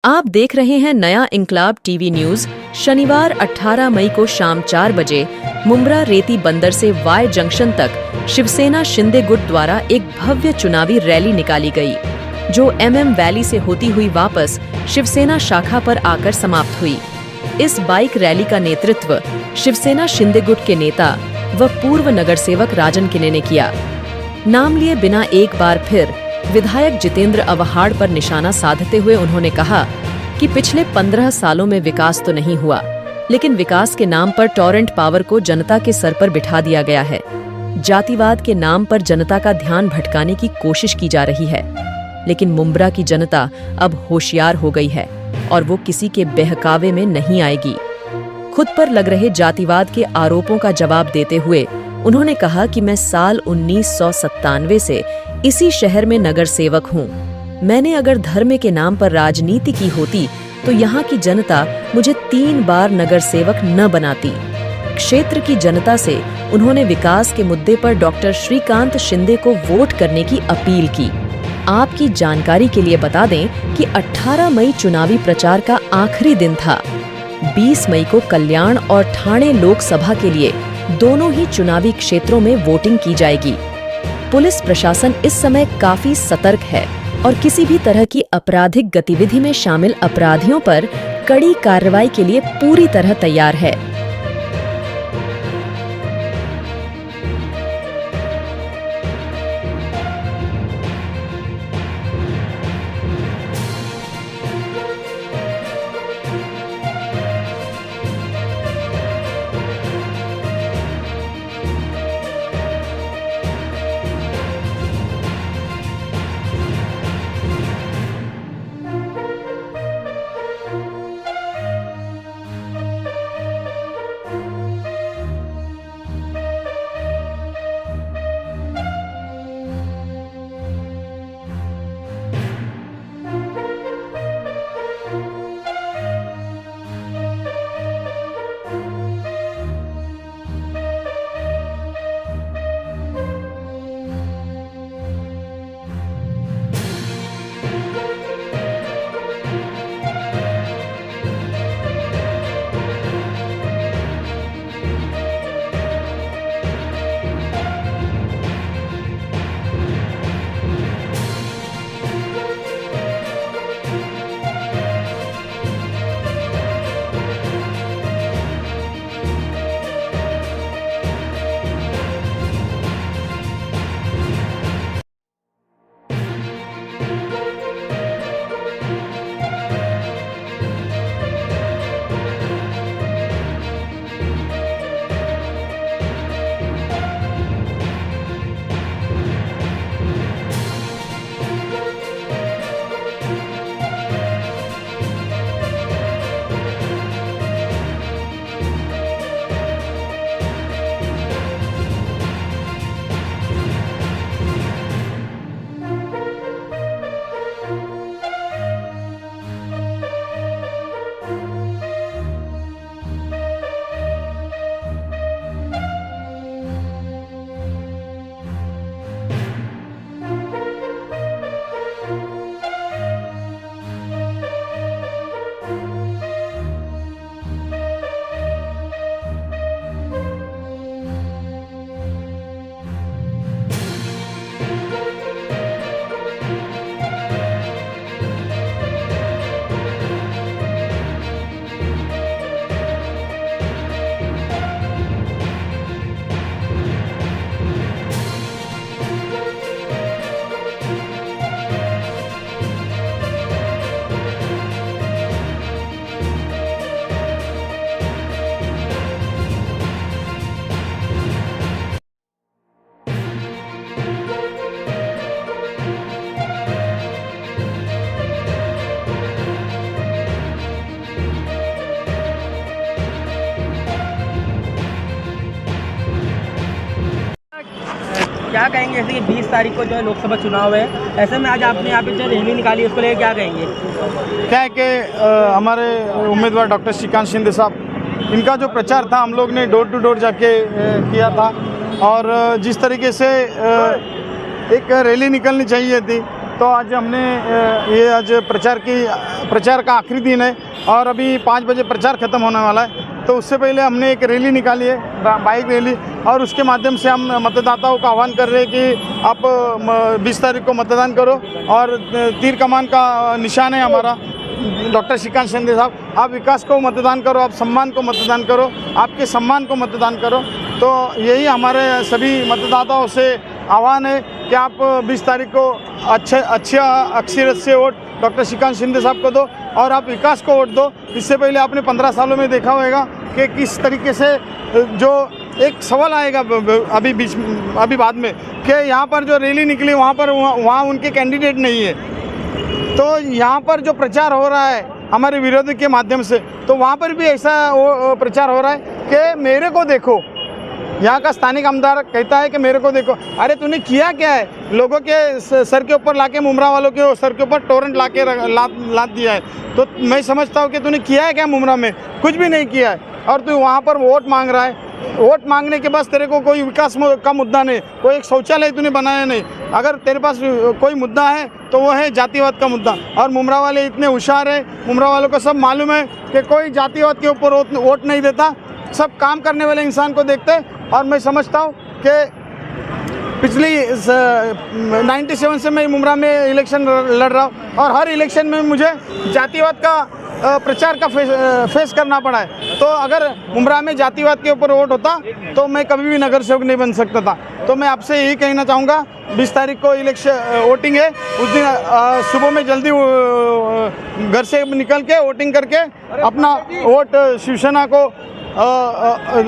आप देख रहे हैं नया इंकलाब टीवी न्यूज। शनिवार 18 मई को शाम 4 बजे मुंब्रा रेती बंदर से वाई जंक्शन तक शिवसेना शिंदे गुट द्वारा एक भव्य चुनावी रैली निकाली गई, जो MM वैली से होती हुई वापस शिवसेना शाखा पर आकर समाप्त हुई। इस बाइक रैली का नेतृत्व शिवसेना शिंदे गुट के नेता व पूर्व नगर सेवक राजन किने ने किया। नाम लिए बिना एक बार फिर विधायक जितेंद्र अवहाड़ पर निशाना साधते हुए उन्होंने कहा कि पिछले 15 सालों में विकास तो नहीं हुआ, लेकिन विकास के नाम पर टॉरेंट पावर को जनता के सर पर बिठा दिया गया है। जातिवाद के नाम पर जनता का ध्यान भटकाने की कोशिश की जा रही है, लेकिन मुंब्रा की जनता अब होशियार हो गई है और वो किसी के बहकावे में नहीं आएगी। खुद पर लग रहे जातिवाद के आरोपों का जवाब देते हुए उन्होंने कहा कि मैं साल 1997 से इसी शहर में नगर सेवक हूँ। मैंने अगर धर्म के नाम पर राजनीति की होती तो यहाँ की जनता मुझे 3 बार नगर सेवक न बनाती। क्षेत्र की जनता से उन्होंने विकास के मुद्दे पर डॉक्टर श्रीकांत शिंदे को वोट करने की अपील की। आपकी जानकारी के लिए बता दें कि 18 मई चुनावी प्रचार का आखिरी दिन था। 20 मई को कल्याण और ठाणे लोकसभा के लिए दोनों ही चुनावी क्षेत्रों में वोटिंग की जाएगी। पुलिस प्रशासन इस समय काफी सतर्क है और किसी भी तरह की आपराधिक गतिविधि में शामिल अपराधियों पर कड़ी कार्रवाई के लिए पूरी तरह तैयार है। क्या कहेंगे, जैसे कि 20 तारीख को जो है लोकसभा चुनाव है, ऐसे में आज आपने यहाँ पे जो रैली निकाली, उसको लेकर क्या कहेंगे? क्या है कि हमारे उम्मीदवार डॉक्टर श्रीकांत शिंदे साहब, इनका जो प्रचार था हम लोग ने डोर टू डोर जाके किया था और जिस तरीके से एक रैली निकलनी चाहिए थी तो आज हमने ये आज प्रचार का आखिरी दिन है और अभी 5 बजे प्रचार ख़त्म होने वाला है। तो उससे पहले हमने एक रैली निकाली है, बाइक रैली, और उसके माध्यम से हम मतदाताओं का आह्वान कर रहे हैं कि आप 20 तारीख को मतदान करो। और तीर कमान का निशान है हमारा डॉक्टर श्रीकांत शिंदे साहब। आप विकास को मतदान करो, आप सम्मान को मतदान करो, आपके सम्मान को मतदान करो। तो यही हमारे सभी मतदाताओं से आह्वान है कि आप 20 तारीख को अच्छे अक्षरत से वोट डॉक्टर श्रीकांत शिंदे साहब को दो और आप विकास को वोट दो। इससे पहले आपने 15 सालों में देखा होगा कि किस तरीके से जो एक सवाल आएगा अभी बाद में कि यहाँ पर जो रैली निकली वहाँ उनके कैंडिडेट नहीं है। तो यहाँ पर जो प्रचार हो रहा है हमारे विरोधी के माध्यम से, तो वहाँ पर भी ऐसा प्रचार हो रहा है कि मेरे को देखो। यहाँ का स्थानिक आमदार कहता है कि मेरे को देखो। अरे तूने किया क्या है? लोगों के सर के ऊपर लाके, मुमरा वालों के सर के ऊपर टोरेंट लाके लाद दिया है। तो मैं समझता हूँ कि तूने किया है क्या मुमरा में? कुछ भी नहीं किया है और तू वहाँ पर वोट मांग रहा है। वोट मांगने के बाद तेरे को कोई विकास का मुद्दा नहीं, कोई एक शौचालय तूने बनाया नहीं। अगर तेरे पास कोई मुद्दा है तो वो है जातिवाद का मुद्दा। और मुमरा वाले इतने होशियार है, मुमरा वालों को सब मालूम है कि कोई जातिवाद के ऊपर वोट नहीं देता, सब काम करने वाले इंसान को देखते हैं। और मैं समझता हूँ कि पिछली 97 से मैं मुमरा में इलेक्शन लड़ रहा हूँ और हर इलेक्शन में मुझे जातिवाद का प्रचार का फेस करना पड़ा है। तो अगर मुमरा में जातिवाद के ऊपर वोट होता तो मैं कभी भी नगर सेवक नहीं बन सकता था। तो मैं आपसे यही कहना चाहूँगा, 20 तारीख को इलेक्शन वोटिंग है, उस दिन सुबह में जल्दी घर से निकल के वोटिंग करके अपना वोट शिवसेना को,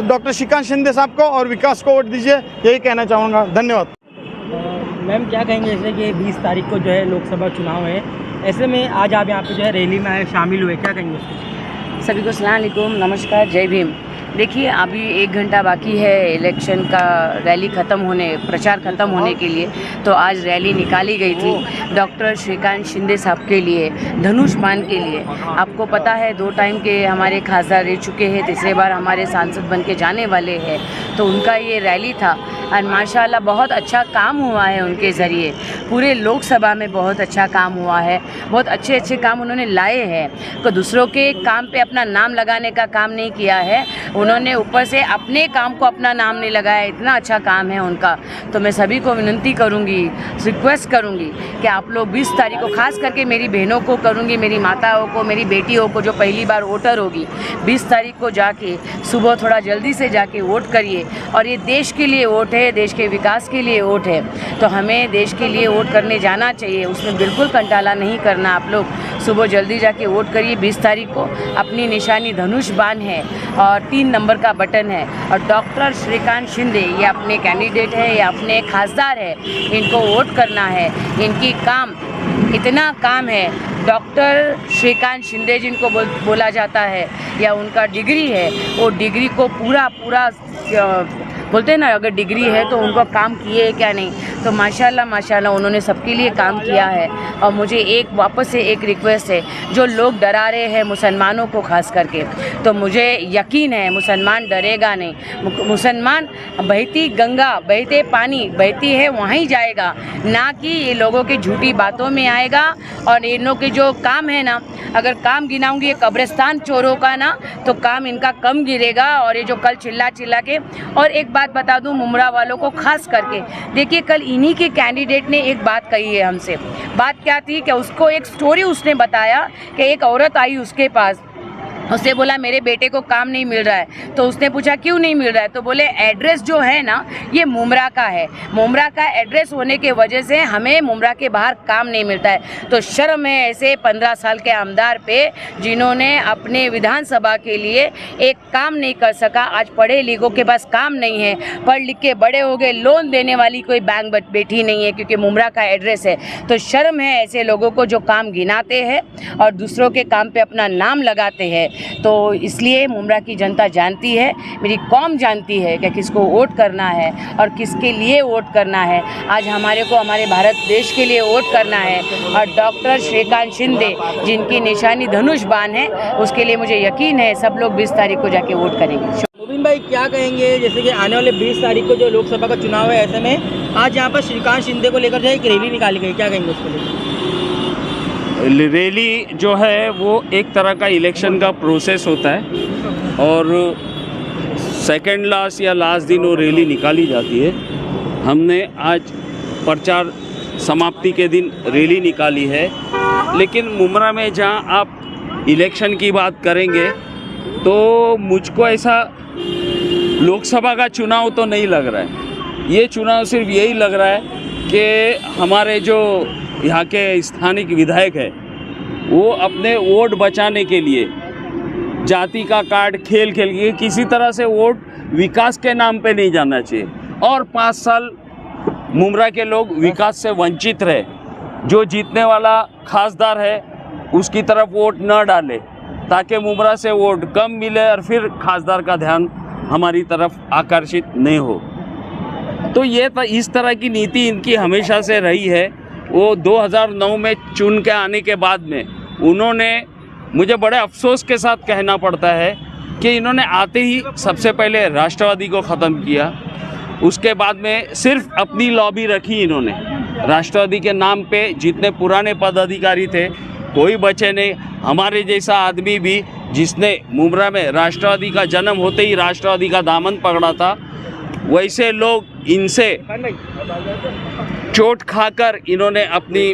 डॉक्टर श्रीकांत शिंदे साहब को और विकास को वोट दीजिए, यही कहना चाहूँगा। धन्यवाद। मैम क्या कहेंगे जैसे कि 20 तारीख को जो है लोकसभा चुनाव है, ऐसे में आज आप यहाँ पे जो है रैली में आए, शामिल हुए, क्या कहेंगे? सभी को अस्सलाम वालेकुम, नमस्कार, जय भीम। देखिए अभी 1 घंटा बाकी है इलेक्शन का रैली ख़त्म होने, प्रचार ख़त्म होने के लिए। तो आज रैली निकाली गई थी डॉक्टर श्रीकांत शिंदे साहब के लिए, धनुष बाण के लिए। आपको पता है 2 टाइम के हमारे खासदार रह चुके हैं, तीसरे बार हमारे सांसद बन के जाने वाले हैं। तो उनका ये रैली था और माशाल्लाह बहुत अच्छा काम हुआ है उनके ज़रिए। पूरे लोकसभा में बहुत अच्छा काम हुआ है, बहुत अच्छे काम उन्होंने लाए हैं। तो दूसरों के काम पे अपना नाम लगाने का काम नहीं किया है उन्होंने, ऊपर से अपने काम को अपना नाम नहीं लगाया। इतना अच्छा काम है उनका। तो मैं सभी को विनती करूंगी, रिक्वेस्ट करूंगी कि आप लोग 20 तारीख को, खास करके मेरी बहनों को करूंगी, मेरी माताओं को, मेरी बेटियों को जो पहली बार वोटर होगी, 20 तारीख को जाके सुबह थोड़ा जल्दी से जाके वोट करिए। और ये देश के लिए वोट है, देश के विकास के लिए वोट है। तो हमें देश के लिए वोट करने जाना चाहिए, उसमें बिल्कुल कंटाला नहीं करना। आप लोग सुबह जल्दी जाके वोट करिए। 20 तारीख को अपनी निशानी धनुष बाण है और 3 नंबर का बटन है। और डॉक्टर श्रीकांत शिंदे ये अपने कैंडिडेट है, ये अपने खासदार है, इनको वोट करना है। इनकी काम, इतना काम है। डॉक्टर श्रीकांत शिंदे जिनको बोला जाता है या उनका डिग्री है, वो डिग्री को पूरा बोलते हैं ना, अगर डिग्री है तो उनको काम किए क्या नहीं। तो माशाल्लाह उन्होंने सबके लिए काम किया है। और मुझे वापस से एक रिक्वेस्ट है, जो लोग डरा रहे हैं मुसलमानों को खास करके, तो मुझे यकीन है मुसलमान डरेगा नहीं। मुसलमान बहती गंगा, बहते पानी बहती है वहीं जाएगा, ना कि ये लोगों की झूठी बातों में आएगा। और इन लोगों के जो काम है ना, अगर काम गिनाऊंगी ये कब्रिस्तान चोरों का ना, तो काम इनका कम गिरेगा। और ये जो कल चिल्ला के, और एक बात बता दूं मुमरा वालों को खास करके, देखिए कल इन्हीं के कैंडिडेट ने एक बात कही है हमसे। बात क्या थी कि उसको एक स्टोरी उसने बताया कि एक औरत आई उसके पास, उससे बोला मेरे बेटे को काम नहीं मिल रहा है। तो उसने पूछा क्यों नहीं मिल रहा है? तो बोले एड्रेस जो है ना ये मुमरा का है, मुमरा का एड्रेस होने के वजह से हमें मुमरा के बाहर काम नहीं मिलता है। तो शर्म है ऐसे 15 साल के आमदार पे जिन्होंने अपने विधानसभा के लिए एक काम नहीं कर सका। आज पढ़े लिखों के पास काम नहीं है, पढ़ लिख के बड़े हो गए, लोन देने वाली कोई बैंक बैठी नहीं है क्योंकि मुमरा का एड्रेस है। तो शर्म है ऐसे लोगों को जो काम गिनाते हैं और दूसरों के काम पे अपना नाम लगाते हैं। तो इसलिए मुमरा की जनता जानती है, मेरी कौम जानती है कि किसको वोट करना है और किसके लिए वोट करना है। आज हमारे को हमारे भारत देश के लिए वोट करना है और डॉक्टर श्रीकांत शिंदे जिनकी निशानी धनुष बाण है, उसके लिए मुझे यकीन है सब लोग 20 तारीख को जाके वोट करेंगे। अरविंद भाई क्या कहेंगे, जैसे कि आने वाले 20 तारीख को जो लोकसभा का चुनाव है, ऐसे में आज यहाँ पर श्रीकांत शिंदे को लेकर जो है एक रैली निकाली गई, क्या कहेंगे उसको लेकर? रैली जो है वो एक तरह का इलेक्शन का प्रोसेस होता है और सेकंड लास्ट या लास्ट दिन वो रैली निकाली जाती है। हमने आज प्रचार समाप्ति के दिन रैली निकाली है, लेकिन मुमरा में जहाँ आप इलेक्शन की बात करेंगे तो मुझको ऐसा लोकसभा का चुनाव तो नहीं लग रहा है। ये चुनाव सिर्फ यही लग रहा है कि हमारे जो यहाँ के स्थानिक विधायक है वो अपने वोट बचाने के लिए जाति का कार्ड खेल खेल के किसी तरह से वोट विकास के नाम पे नहीं जाना चाहिए और 5 साल मुमरा के लोग विकास से वंचित रहे। जो जीतने वाला खासदार है उसकी तरफ वोट न डाले ताकि मुमरा से वोट कम मिले और फिर खासदार का ध्यान हमारी तरफ आकर्षित नहीं हो। तो ये इस तरह की नीति इनकी हमेशा से रही है। वो 2009 में चुन के आने के बाद में उन्होंने, मुझे बड़े अफसोस के साथ कहना पड़ता है कि इन्होंने आते ही सबसे पहले राष्ट्रवादी को ख़त्म किया, उसके बाद में सिर्फ अपनी लॉबी रखी इन्होंने। राष्ट्रवादी के नाम पे जितने पुराने पदाधिकारी थे कोई बचे नहीं। हमारे जैसा आदमी भी जिसने मुमरा में राष्ट्रवादी का जन्म होते ही राष्ट्रवादी का दामन पकड़ा था, वैसे लोग इनसे चोट खाकर इन्होंने अपनी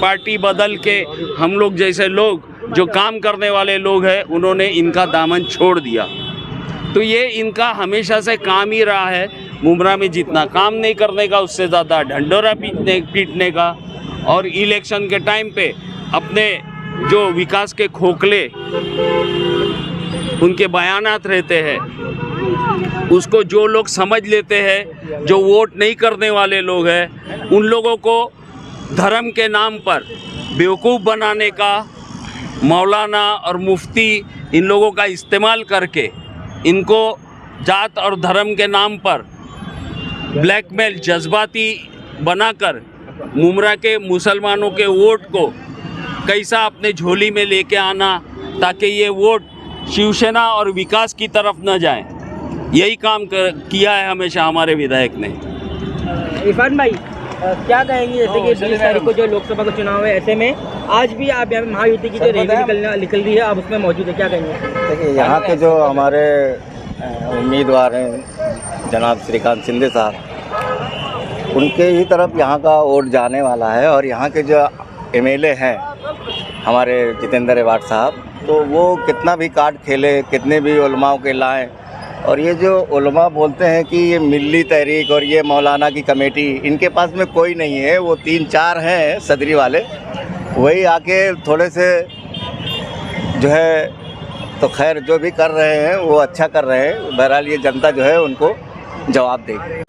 पार्टी बदल के, हम लोग जैसे लोग जो काम करने वाले लोग हैं उन्होंने इनका दामन छोड़ दिया। तो ये इनका हमेशा से काम ही रहा है, मुमरा में जितना काम नहीं करने का उससे ज़्यादा ढंडोरा पीटने का, और इलेक्शन के टाइम पे अपने जो विकास के खोखले उनके बयानात रहते हैं उसको जो लोग समझ लेते हैं, जो वोट नहीं करने वाले लोग हैं, उन लोगों को धर्म के नाम पर बेवकूफ़ बनाने का, मौलाना और मुफ्ती इन लोगों का इस्तेमाल करके इनको जात और धर्म के नाम पर ब्लैकमेल जज्बाती बनाकर मुमरा के मुसलमानों के वोट को कैसा अपने झोली में लेके आना ताकि ये वोट शिवसेना और विकास की तरफ न जाए, यही काम किया है हमेशा हमारे विधायक ने। इरफान भाई क्या कहेंगे, जैसे कि 20 तारीख को जो लोकसभा का चुनाव है, ऐसे में आज भी आप यहाँ महायुति की जो रैली निकल रही है आप उसमें मौजूद है, क्या कहेंगे? देखिए यहाँ के जो हमारे उम्मीदवार हैं जनाब श्रीकांत शिंदे साहब, उनके ही तरफ यहाँ का वोट जाने वाला है। और यहाँ के जो MLA हैं हमारे जितेंद्र एवार्ड साहब, तो वो कितना भी कार्ड खेले, कितने भी उलमाओं के लाएं, और ये जो उलमा बोलते हैं कि ये मिल्ली तहरीक और ये मौलाना की कमेटी, इनके पास में कोई नहीं है। वो 3-4 हैं सदरी वाले, वही आके थोड़े से जो है, तो खैर जो भी कर रहे हैं वो अच्छा कर रहे हैं। बहरहाल ये जनता जो है उनको जवाब देगी।